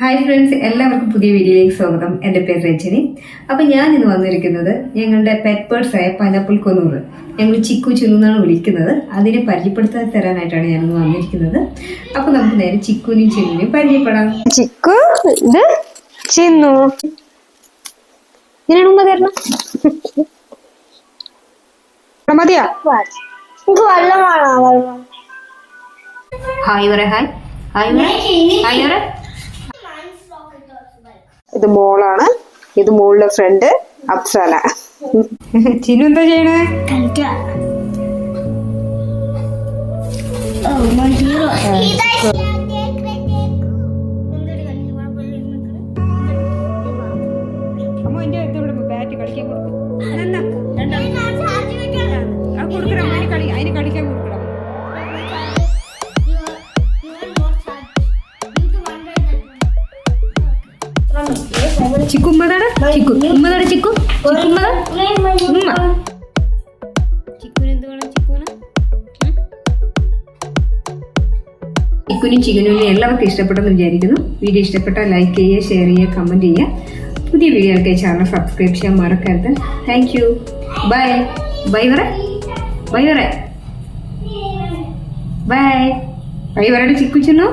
Hi friends, എല്ലാവർക്കും പുതിയ വീഡിയോയിലേക്ക് സ്വാഗതം. എൻ്റെ പേര് രജനി. അപ്പം ഞാൻ ഇന്ന് വന്നിരിക്കുന്നത് ഞങ്ങളുടെ പെറ്റ് ബേർഡ്സായ പൈനാപ്പിൾ കൊന്നൂറ്, ഞങ്ങൾ ചിക്കു ചിന്നു എന്നാണ് വിളിക്കുന്നത്. അതിനെ പരിചയപ്പെടുത്താൻ തരാനായിട്ടാണ് ഞാനിന്ന് വന്നിരിക്കുന്നത്. അപ്പം നമുക്ക് നേരെ ചിക്കുവിനെയും ചിന്നുവിനെയും പരിചയപ്പെടാം. ചിക്കു, ഇത് ചിന്നു. ഇങ്ങനെയാണ് ഉമ്മ തരണം. മതിയാ? ഹായ് വരെ, ഹായ് ഹായ് വരെ, ഹായ് വരെ. ഇത് മോളാണ്, ഇത് മോളുടെ ഫ്രണ്ട് അപ്സന. ചിന്നു എന്താ ചെയ്യണേ? അമ്മ എന്റെ ബാറ്റ് കളിക്കാൻ കൊടുക്കും. കൊടുക്കണം, അതിന് കളിക്കാൻ കൊടുക്കണം. ചിക്കു ഉമ്മതാണ്, ചിക്കു ഉമ്മതാണ്, ചിക്കു ചിക്കുമ്മ ഉമ്മ. ചിക്കുവിന് എന്ത് വേണം? ചിക്കുനും ചിക്കനും എല്ലാവർക്കും ഇഷ്ടപ്പെട്ടെന്ന് വിചാരിക്കുന്നു. വീഡിയോ ഇഷ്ടപ്പെട്ടാൽ ലൈക്ക് ചെയ്യുക, ഷെയർ ചെയ്യുക, കമന്റ് ചെയ്യുക. പുതിയ വീഡിയോകൾക്കായി ചാനൽ സബ്സ്ക്രൈബ് ചെയ്യാൻ മറക്കരുത്. Thank you. ബൈ ബൈ വരെ, ബൈ വരെ, ബൈ ബൈ വരെ ചിക്കു ചിന്നു.